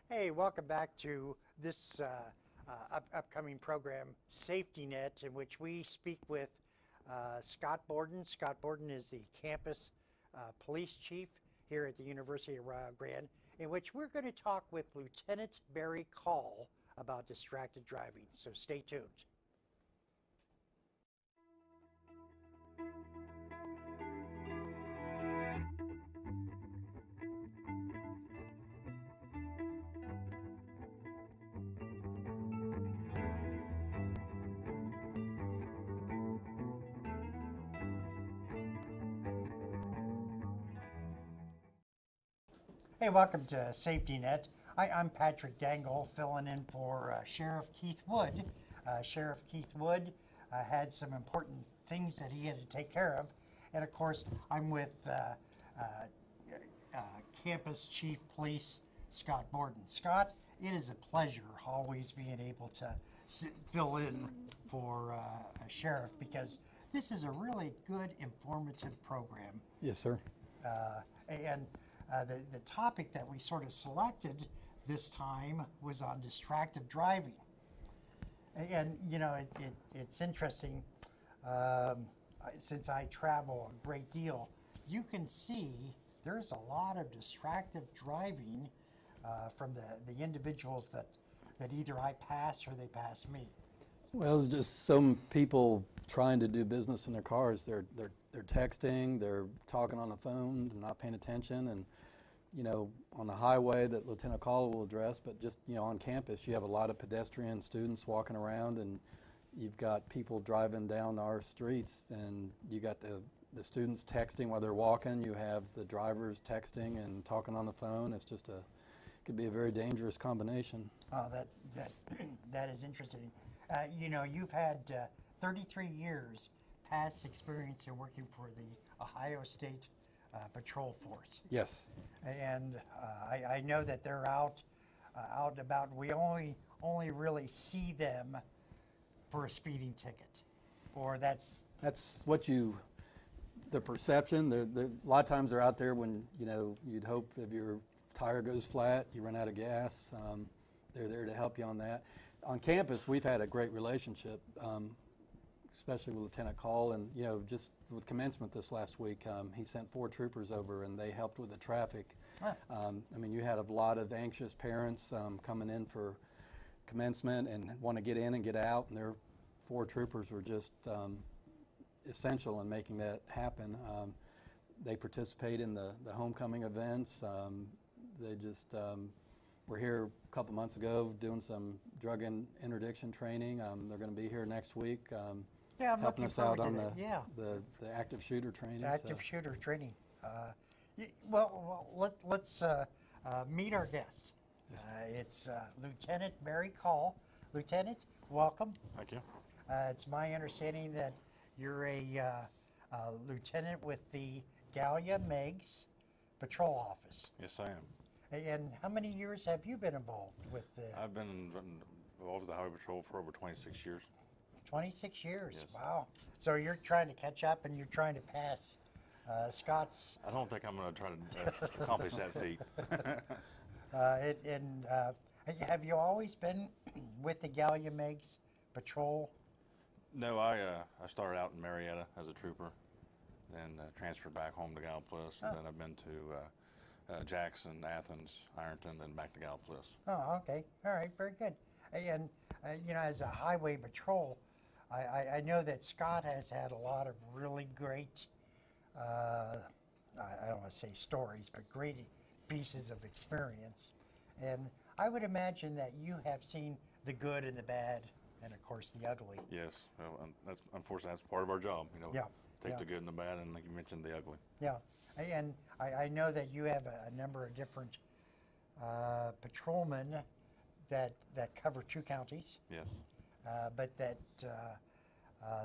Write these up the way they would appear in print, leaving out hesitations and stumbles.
Hey, welcome back to this upcoming program, Safety Net, in which we speak with Scott Borden. Scott Borden is the campus police chief here at the University of Grande, in which we're going to talk with Lieutenant Barry Call about distracted driving. So stay tuned. Hey, welcome to Safety Net. I'm Patrick Dangle, filling in for Sheriff Keith Wood. Sheriff Keith Wood had some important things that he had to take care of. And of course, I'm with Campus Chief Police Scott Borden. Scott, it is a pleasure always being able to fill in for a sheriff, because this is a really good, informative program. Yes, sir. The topic that we sort of selected this time was on distracted driving. And you know, it's interesting, since I travel a great deal, you can see there's a lot of distracted driving from the individuals that either I pass or they pass me. Well, there's just some people trying to do business in their cars. They're texting, they're talking on the phone, they're not paying attention, and you know, on the highway that Lieutenant Call will address, but just, you know, on campus you have a lot of pedestrian students walking around, and you've got people driving down our streets, and you got the students texting while they're walking, you have the drivers texting and talking on the phone. It's just could be a very dangerous combination. Oh, that is interesting. You know, you've had 33 years past experience in working for the Ohio State Patrol Force. Yes. And I know that they're out and about. We only really see them for a speeding ticket, or that's what the perception. A lot of times they're out there when, you know, you'd hope if your tire goes flat, you run out of gas. They're there to help you on that. On campus, we've had a great relationship, especially with Lieutenant Call, and you know, just with commencement this last week, he sent 4 troopers over, and they helped with the traffic. I mean, you had a lot of anxious parents coming in for commencement and want to get in and get out, and their 4 troopers were just essential in making that happen. They participate in the homecoming events. They just were here a couple months ago doing some drug interdiction training. They're going to be here next week. yeah, I'm helping looking us out forward on to that. Yeah. the active shooter training. Active shooter training. Let's meet our guest. It's Lieutenant Barry Call. Lieutenant, welcome. Thank you. It's my understanding that you're a lieutenant with the Gallia Meigs Patrol Office. Yes, I am. And how many years have you been involved with the? I've been involved with the Highway Patrol for over 26 years. 26 years. Yes. Wow. So you're trying to catch up, and you're trying to pass Scott's. I don't think I'm going to try to accomplish that feat. Have you always been with the Gallia Meigs Patrol? No, I started out in Marietta as a trooper, then transferred back home to Gallipost, and then I've been to Jackson, Athens, Ironton, then back to Gallipost. Oh, okay. All right, very good. And, you know, as a highway patrol, I know that Scott has had a lot of really great, I don't want to say stories, but great pieces of experience. And I would imagine that you have seen the good and the bad, and of course the ugly. Yes, well, unfortunately that's part of our job. You know, yeah, take yeah. the good and the bad, and like you mentioned, the ugly. Yeah, and I know that you have a number of different patrolmen that cover 2 counties. Yes. But that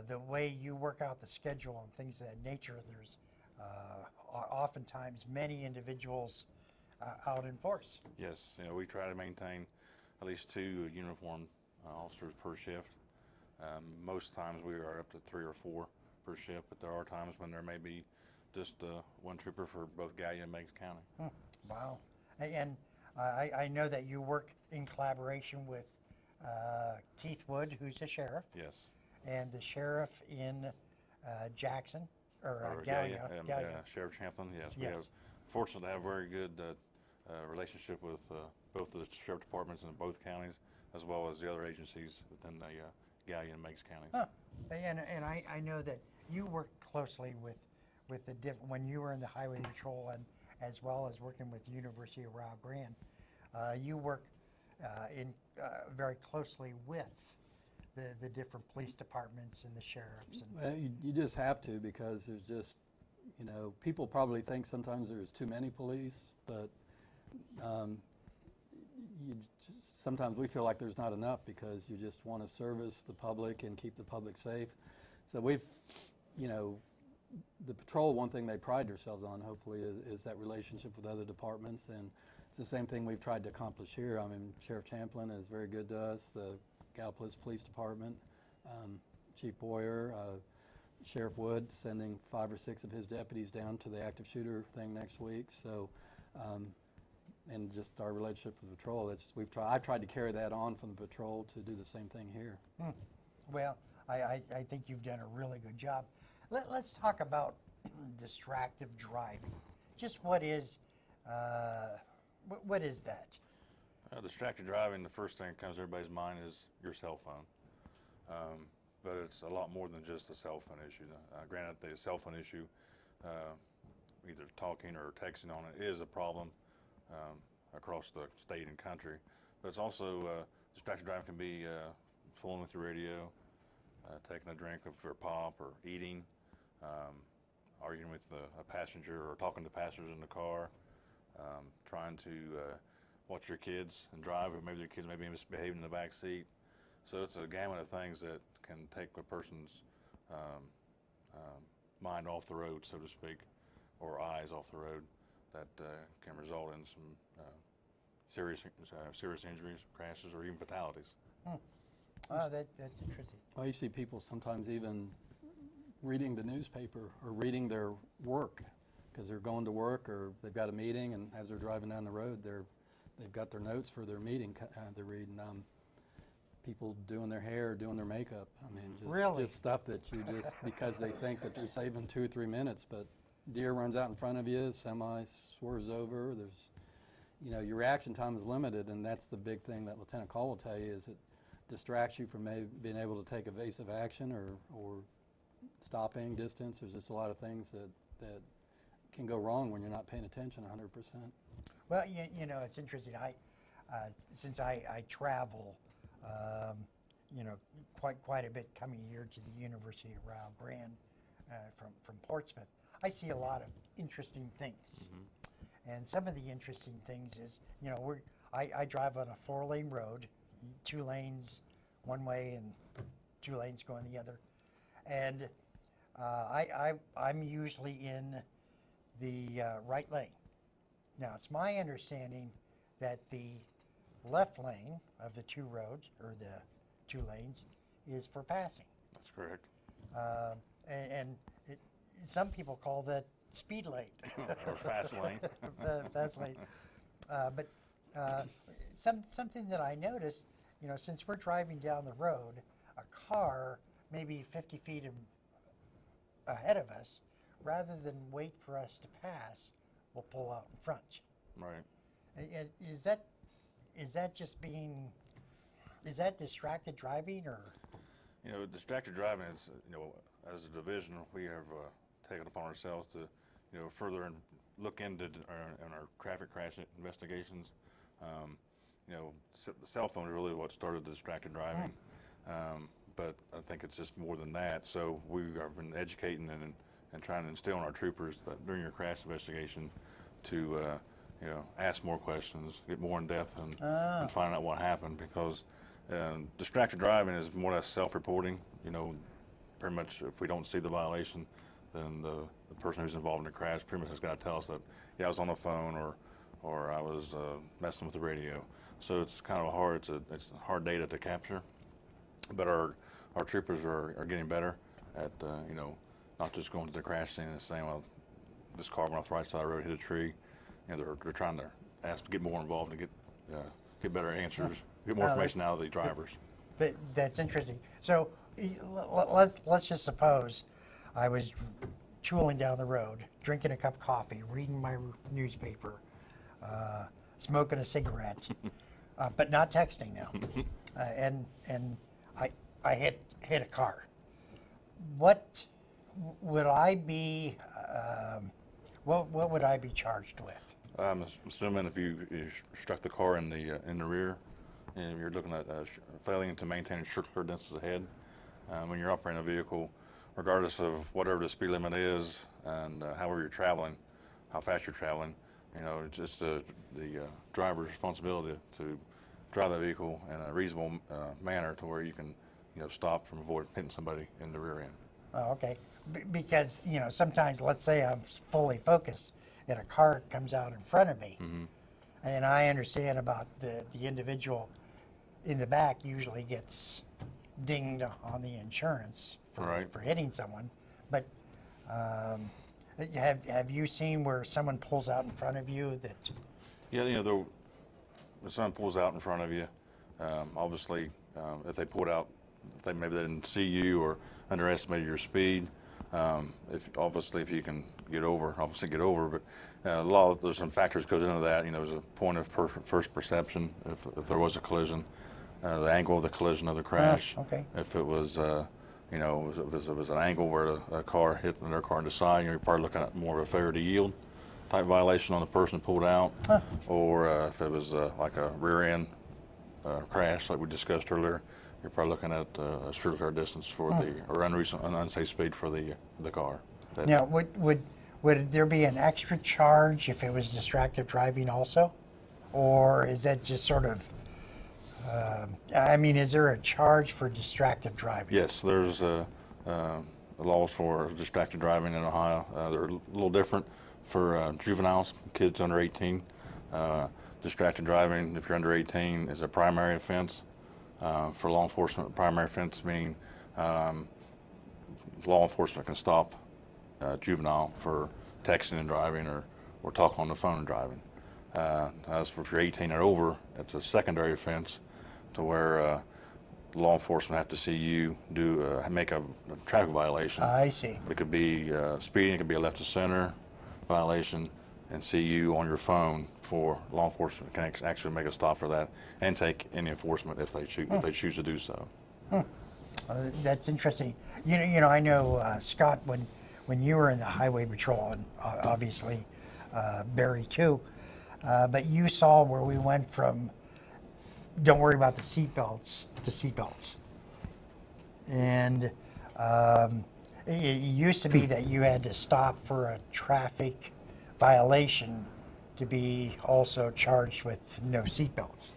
the way you work out the schedule and things of that nature, there's oftentimes many individuals out in force. Yes, you know, we try to maintain at least 2 uniformed officers per shift. Most times we are up to 3 or 4 per shift, but there are times when there may be just 1 trooper for both Gallia and Meigs County. Wow. And I know that you work in collaboration with Keith Wood, who's a sheriff, Yes. and the sheriff in Jackson, or Or Gallia. Gallia. Sheriff Champlin, yes. We Yes. have fortunate to have very good relationship with both the sheriff departments in both counties, as well as the other agencies within the Gallia and Meigs counties. Huh. And I know that you work closely with the when you were in the highway patrol, and as well as working with the University of Rio Grande, you work very closely with the different police departments and the sheriffs. And Well, you just have to, because there's just, people probably think sometimes there's too many police, but sometimes we feel like there's not enough, because you just want to service the public and keep the public safe. So we've, the patrol, one thing they pride themselves on, hopefully, is that relationship with other departments, and it's the same thing we've tried to accomplish here. I mean, Sheriff Champlin is very good to us, the Gallia Post Police Department, Chief Boyer, Sheriff Wood sending 5 or 6 of his deputies down to the active shooter thing next week. So, and just our relationship with the patrol, I've tried to carry that on from the patrol to do the same thing here. Well, I think you've done a really good job. Let's talk about distracted driving. Just what is that? Distracted driving, the first thing that comes to everybody's mind is your cell phone. But it's a lot more than just a cell phone issue. Granted, the cell phone issue, either talking or texting on it, is a problem across the state and country. But it's also, distracted driving can be fooling with your radio, taking a drink of your pop, or eating, arguing with a passenger, or talking to passengers in the car, trying to watch your kids and drive, or maybe your kids may be misbehaving in the back seat. So it's a gamut of things that can take a person's mind off the road, so to speak, or eyes off the road, that can result in some serious injuries, crashes, or even fatalities. Oh, that's interesting. Well, you see people sometimes even reading the newspaper or reading their work, because they're going to work or they've got a meeting, and as they're driving down the road, they've got their notes for their meeting. They're reading. People doing their hair, doing their makeup. I mean, just stuff that you just, because they think that they're saving 2 or 3 minutes, but deer runs out in front of you, semi swerves over. There's, your reaction time is limited, and that's the big thing that Lieutenant Call will tell you, is it distracts you from being able to take evasive action or stopping distance. There's just a lot of things that can go wrong when you're not paying attention 100%. Well, it's interesting. Since I travel, quite a bit coming here to the University of Rio Grande from Portsmouth, I see a lot of interesting things. And some of the interesting things is, I drive on a 4-lane road, 2 lanes one way and 2 lanes going the other, and I'm usually in the right lane. Now, it's my understanding that the left lane of the 2 roads, or the 2 lanes, is for passing. That's correct. And some people call that speed lane. Or fast lane. Fast lane. But something that I noticed, since we're driving down the road, a car maybe 50 feet ahead of us, rather than wait for us to pass, will pull out in front. Right. And is that distracted driving, or? Distracted driving is, as a division, we have taken upon ourselves to, further look into our traffic crash investigations. The cell phone is really what started the distracted driving, but I think it's just more than that. So we have been educating and trying to instill in our troopers that during your crash investigation to ask more questions, get more in depth, and find out what happened, because distracted driving is more or less self-reporting. Pretty much if we don't see the violation, then the person who's involved in the crash pretty much has got to tell us that, yeah, I was on the phone, or I was messing with the radio. So it's kind of it's hard data to capture, but our troopers are getting better at not just going to the crash scene and saying, well, this car went off the right side of the road, hit a tree. They're trying to ask to get more involved and get better answers, get more information out of the drivers. But that's interesting. So let's just suppose I was tooling down the road, drinking a cup of coffee, reading my newspaper, smoking a cigarette, but not texting now, and I hit a car. What would I be? What would I be charged with? I'm assuming if you struck the car in the rear, and you're looking at failing to maintain instructor distance ahead, when you're operating a vehicle, regardless of whatever the speed limit is and however you're traveling, how fast you're traveling, it's just the driver's responsibility to drive that vehicle in a reasonable manner to where you can, stop from avoid hitting somebody in the rear end. Oh, okay. Because, sometimes, let's say I'm fully focused and a car comes out in front of me, and I understand about the individual in the back usually gets dinged on the insurance for hitting someone. But have you seen where someone pulls out in front of you that? Yeah, if someone pulls out in front of you, obviously, if they pulled out, maybe they didn't see you or underestimated your speed. If you can get over, obviously get over. But there's some factors goes into that. There's a point of first perception if there was a collision, the angle of the collision of the crash. Okay. If it was, if it was an angle where a car hit another car in the side, you're probably looking at more of a failure to yield type violation on the person who pulled out. Or if it was like a rear end crash like we discussed earlier, you're probably looking at a strict car distance for or unsafe speed for the car. Now, would there be an extra charge if it was distracted driving also? Or is that just sort of, is there a charge for distracted driving? Yes, there's laws for distracted driving in Ohio. They're a little different for juveniles, kids under 18. Distracted driving, if you're under 18, is a primary offense. For law enforcement, primary offense meaning law enforcement can stop juvenile for texting and driving or talking on the phone and driving. As for if you're 18 or over, it's a secondary offense to where law enforcement have to see you make a traffic violation. I see. It could be speeding, it could be a left of center violation, and see you on your phone for law enforcement can actually make a stop for that and take any enforcement if they choose to do so. That's interesting. I know Scott, when you were in the highway patrol, and obviously Barry too, but you saw where we went from don't worry about the seatbelts to seatbelts, and it used to be that you had to stop for a traffic violation to be also charged with no seatbelts.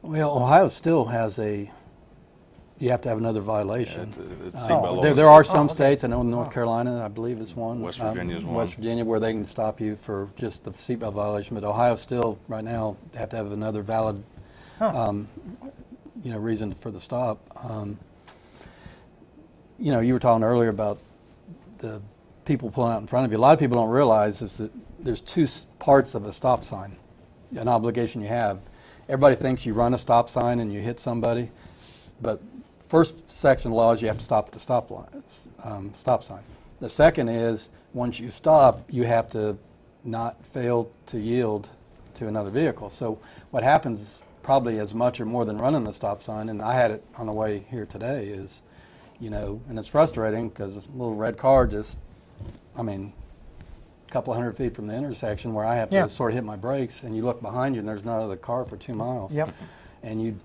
Well, Ohio still has you have to have another violation. Yeah, there are some states, I know North Carolina, I believe is one. West Virginia is one. West Virginia, where they can stop you for just the seatbelt violation, but Ohio still, right now, have to have another valid reason for the stop. You were talking earlier about the people pulling out in front of you. A lot of people don't realize is that there's two parts of a stop sign, an obligation you have. Everybody thinks you run a stop sign and you hit somebody, but first section laws you have to stop at the stop sign. The second is once you stop, you have to not fail to yield to another vehicle. So what happens probably as much or more than running the stop sign, and I had it on the way here today, is, and it's frustrating because a little red car just, a couple 100 feet from the intersection where I have to sort of hit my brakes, and you look behind you and there's not another car for 2 miles. Yep. And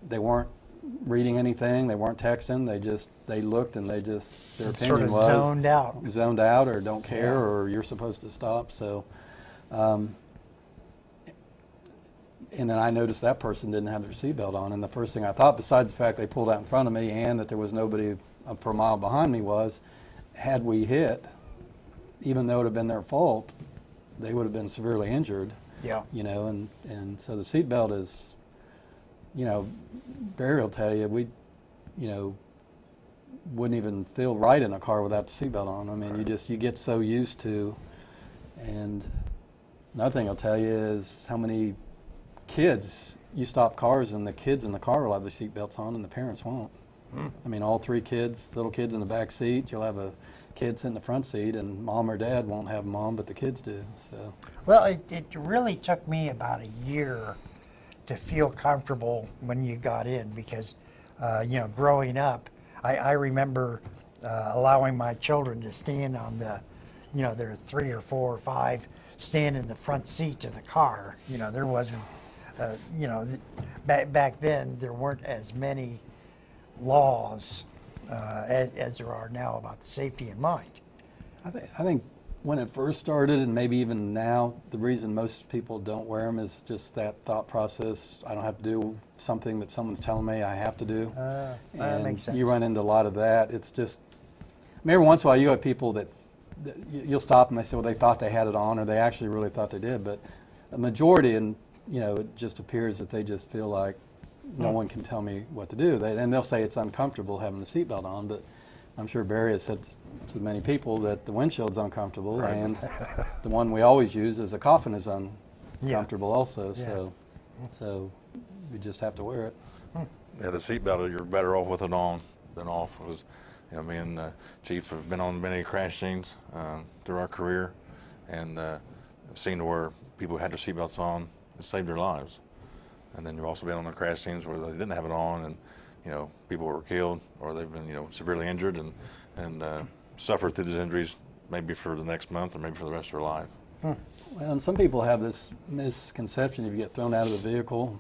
they weren't reading anything, they weren't texting, they looked and their opinion sort of was zoned out or don't care or you're supposed to stop. So, and then I noticed that person didn't have their seatbelt on, and the first thing I thought, besides the fact they pulled out in front of me and that there was nobody for a mile behind me, was had we hit, even though it had been their fault, they would have been severely injured. Yeah. And so the seatbelt is, Barry will tell you, we, wouldn't even feel right in a car without the seatbelt on. Right. You get so used to, and Another thing I'll tell you is how many kids, you stop cars and the kids in the car will have their seatbelts on and the parents won't. I mean, all three kids, little kids in the back seat, you'll have a kid sit in the front seat and mom or dad won't have them on, but the kids do, so. Well, it really took me about a year to feel comfortable when you got in because, you know, growing up, I remember allowing my children to stand on the, you know, there are 3 or 4 or 5 stand in the front seat of the car. You know, there wasn't, you know, back then there weren't as many laws as there are now about the safety in mind. I think when it first started, and maybe even now, the reason most people don't wear them is just that thought process. I don't have to do something that someone's telling me I have to do. That makes sense. You run into a lot of that. It's just, I mean, every once in a while you have people that you'll stop and they say, well, they thought they had it on, or they actually really thought they did. But a majority, and you know, it just appears that they just feel like no one can tell me what to do. And they'll say it's uncomfortable having the seatbelt on, but I'm sure Barry has said to many people that the windshield's uncomfortable, right. And the one we always use is the coffin is uncomfortable also. Yeah. So we just have to wear it. Yeah, the seatbelt, you're better off with it on than off. Because, you know, me and Chief have been on many crash scenes through our career, and seen where people had their seatbelts on, it saved their lives. And then you've also been on the crash scenes where they didn't have it on, and you know, people were killed or they've been, you know, severely injured and suffered through these injuries, maybe for the next month or maybe for the rest of their life. Well, and some people have this misconception: if you get thrown out of the vehicle,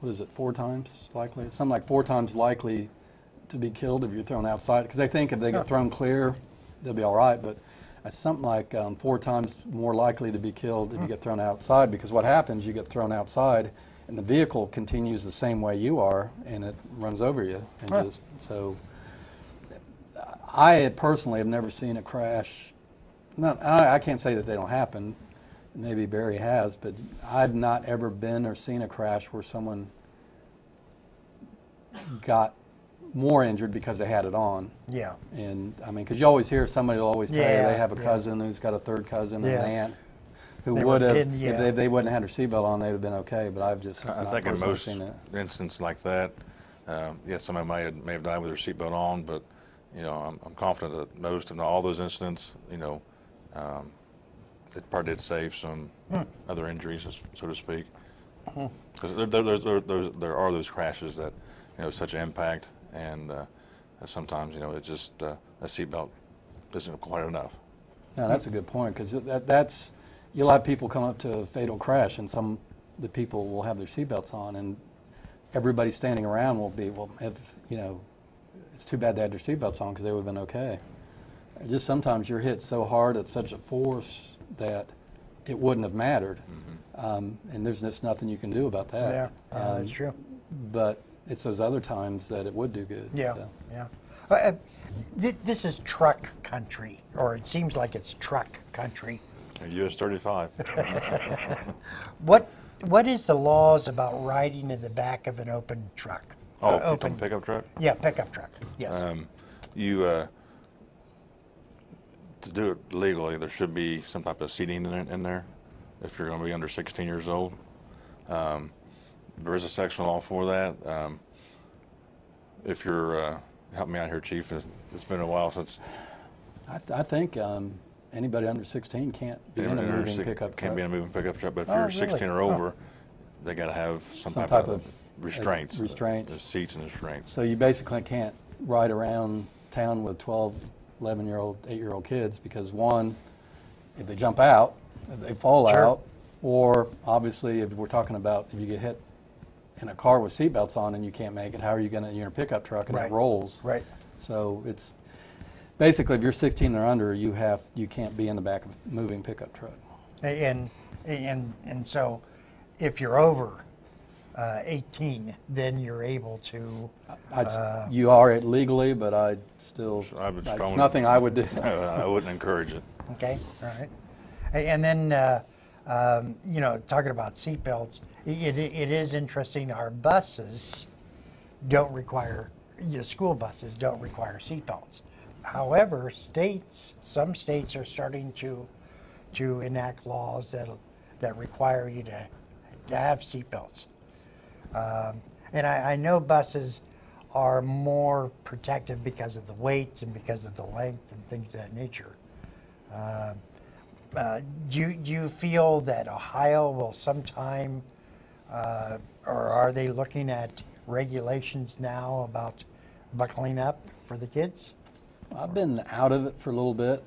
what is it, 4 times likely? Something like 4 times likely to be killed if you're thrown outside, because they think if they get thrown clear, they'll be all right. But something like 4 times more likely to be killed if you get thrown outside, because what happens, you get thrown outside and the vehicle continues the same way you are and it runs over you. And just, so I personally have never seen a crash. I can't say that they don't happen. Maybe Barry has, but I've not ever been or seen a crash where someone got more injured because they had it on. Yeah. And I mean, because you always hear somebody will always tell you they have a Yeah. cousin who's got a third cousin and an aunt who They would were have, pinned, if they wouldn't have had their seatbelt on, they'd have been okay. But I've just I not think in personally most seen it. instances like that, yes, somebody may have died with their seatbelt on, but you know, I'm confident that most, if not all those incidents, you know, it probably did save some other injuries, so to speak. Because there are those crashes that, you know, such an impact, and sometimes, you know, it just a seatbelt isn't quite enough. No, that's a good point, because that's, you'll have people come up to a fatal crash, and the people will have their seatbelts on, and everybody standing around will be, well, if, you know, it's too bad they had their seatbelts on because they would have been okay. Just sometimes you're hit so hard at such a force that it wouldn't have mattered, and there's just nothing you can do about that. Yeah, that's true. But it's those other times that it would do good. Yeah, so. yeah. This is truck country, or it seems like it's truck country. US 35. What is the laws about riding in the back of an open truck? Oh, open pickup truck? Yeah, pickup truck. Yes. To do it legally, there should be some type of seating in there if you're going to be under 16 years old. There is a section law for that. If you're, help me out here, Chief, it's been a while since. I think anybody under 16 can't be in a moving pickup truck. Can't be in a moving pickup truck, but if you're 16 or over, they got to have some type of restraints. Restraints. Seats and restraints. So you basically can't ride around town with 12, 11-year-old, 8-year-old kids, because one, if they jump out, if they fall out, or obviously if we're talking about if you get hit in a car with seatbelts on and you can't make it, how are you going to, you're in a pickup truck and it rolls. Right. So it's basically if you're 16 or under, you can't be in the back of a moving pickup truck. And so if you're over 18, then you're able to. You are legally, but I still, it's nothing I would do. I wouldn't encourage it. Okay, all right. And then, you know, talking about seatbelts, it is interesting. Our buses don't require, you know, school buses don't require seatbelts. However, some states are starting to to enact laws that require you to have seatbelts. And I know buses are more protective because of the weight and because of the length and things of that nature. Do you feel that Ohio will sometime, or are they looking at regulations now about buckling up for the kids? I've been out of it for a little bit.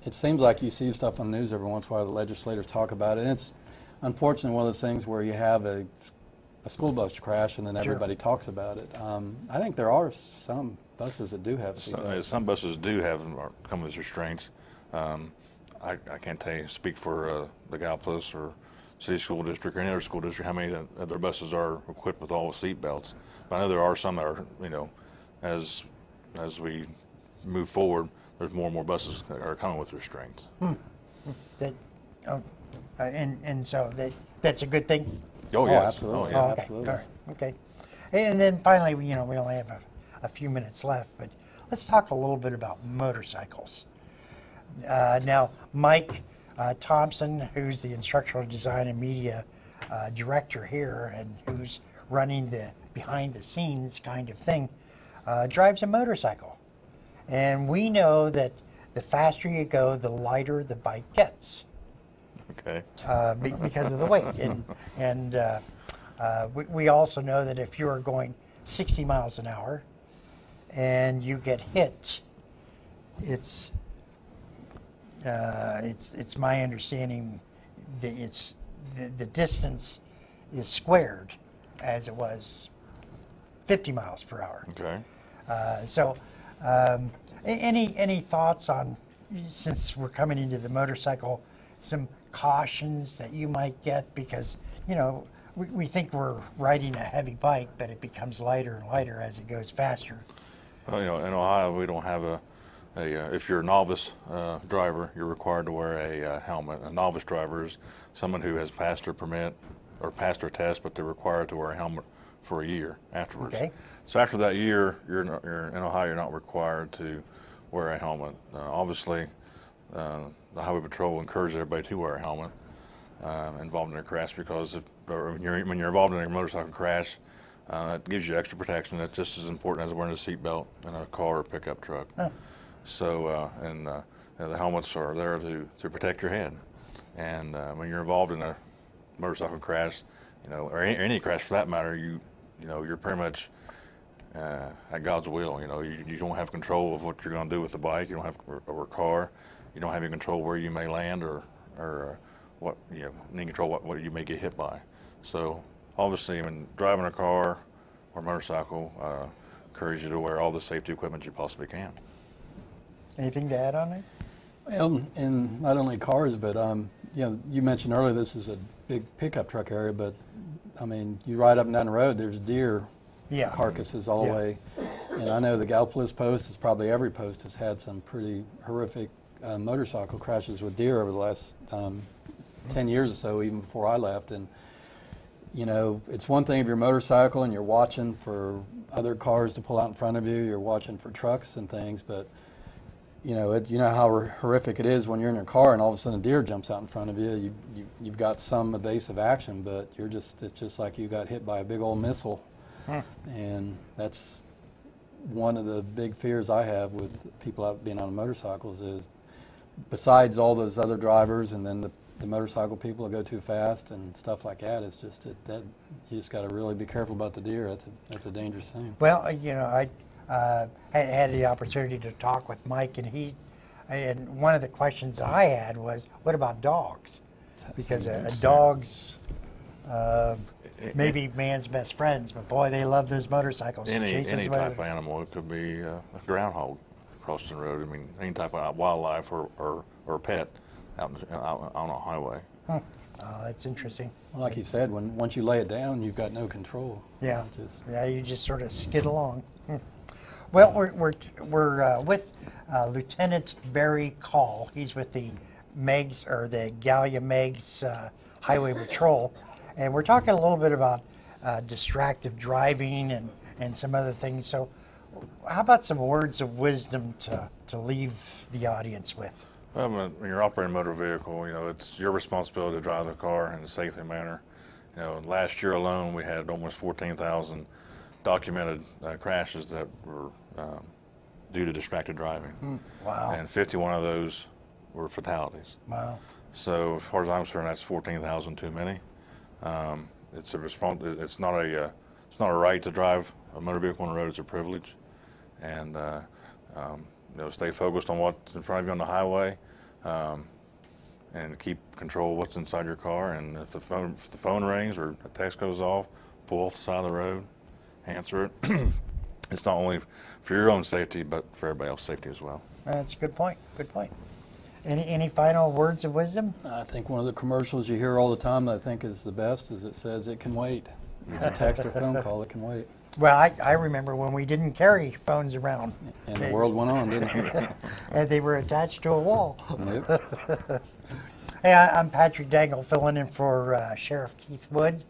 It seems like you see stuff on the news every once in a while. The legislators talk about it. And it's unfortunately one of those things where you have a school bus crash and then everybody talks about it. I think there are some buses that do have seatbelts. Some buses do have come with restraints. I can't speak for the Gallia Post or City School District or any other school district how many of their buses are equipped with all seat belts. But I know there are some that are, as we move forward, there's more and more buses that are coming with restraints. And so that's a good thing? Oh, yes. Absolutely. Oh, yeah. Okay. Absolutely. All right. Okay. And then finally, we only have a few minutes left, but let's talk a little bit about motorcycles. Now, Mike Thompson, who's the instructional design and media director here and who's running the behind the scenes kind of thing, drives a motorcycle. And we know that the faster you go, the lighter the bike gets. Okay. Because of the weight. And we also know that if you are going 60 miles an hour and you get hit, it's my understanding that the distance is squared as it was 50 miles per hour. Okay. So any thoughts on, since we're coming into the motorcycle, some cautions that you might get? Because we think we're riding a heavy bike, but it becomes lighter and lighter as it goes faster. Well, in Ohio, we don't have if you're a novice driver, you're required to wear a helmet. A novice driver is someone who has passed their permit or passed their test, but they're required to wear a helmet for a year afterwards. Okay. So after that year, you're in Ohio, you're not required to wear a helmet. Obviously, the Highway Patrol encourages everybody to wear a helmet involved in a crash, because when you're involved in a motorcycle crash, it gives you extra protection. It's just as important as wearing a seatbelt in a car or pickup truck. Huh. So, the helmets are there to protect your head. And when you're involved in a motorcycle crash, or any crash for that matter, you're pretty much at God's will. You don't have control of what you're going to do with the bike. You don't have or car. You don't have any control where you may land or what any control what you may get hit by. So obviously, when driving a car or motorcycle, encourage you to wear all the safety equipment you possibly can. Anything to add on it? Well, and not only cars, but you mentioned earlier this is a big pickup truck area, but I mean, you ride up and down the road, there's deer carcasses all the way. And I know the Gallia Post is probably every post has had some pretty horrific motorcycle crashes with deer over the last 10 years or so, even before I left. And it's one thing if you're a motorcycle and you're watching for other cars to pull out in front of you, you're watching for trucks and things, but you know how horrific it is when you're in your car and all of a sudden a deer jumps out in front of you. You've got some evasive action, but it's just like you got hit by a big old missile. And that's one of the big fears I have with people out being on motorcycles is, besides all those other drivers and then the motorcycle people that go too fast and stuff like that, it's just that you just got to really be careful about the deer. That's a dangerous thing. Well, I had the opportunity to talk with Mike, and one of the questions I had was, what about dogs? Because a dog's maybe man's best friends, but boy, they love those motorcycles. Any type of animal. It could be a groundhog crossing the road. I mean, any type of wildlife or pet out on a highway. Oh, that's interesting. Well, like you said, once you lay it down, you've got no control. Yeah, you just sort of skid along. Well, we're with Lieutenant Barry Call. He's with the Meigs, or the Gallia Meigs Highway Patrol, and we're talking a little bit about distractive driving and some other things. So how about some words of wisdom to leave the audience with? Well, when you're operating a motor vehicle, it's your responsibility to drive the car in a safe manner. Last year alone, we had almost 14,000 documented crashes that were due to distracted driving. Wow. And 51 of those were fatalities. Wow. So as far as I'm concerned, that's 14,000 too many. It's not a right to drive a motor vehicle on the road. It's a privilege, and stay focused on what's in front of you on the highway, and keep control of what's inside your car. And if the phone rings or a text goes off, pull off the side of the road, answer it. It's not only for your own safety, but for everybody else's safety as well. That's a good point. Good point. Any final words of wisdom? I think one of the commercials you hear all the time that I think is the best is it says it can wait. It's a text or phone call, it can wait. Well, I remember when we didn't carry phones around. And the world went on, didn't it? And they were attached to a wall. Yep. Hey, I'm Patrick Dangle, filling in for Sheriff Keith Wood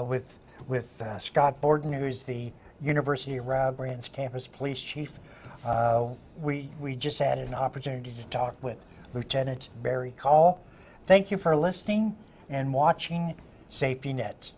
with Scott Borden, who's the University of Rio Grande's campus police chief. We just had an opportunity to talk with Lieutenant Barry Call. Thank you for listening and watching Safety Net.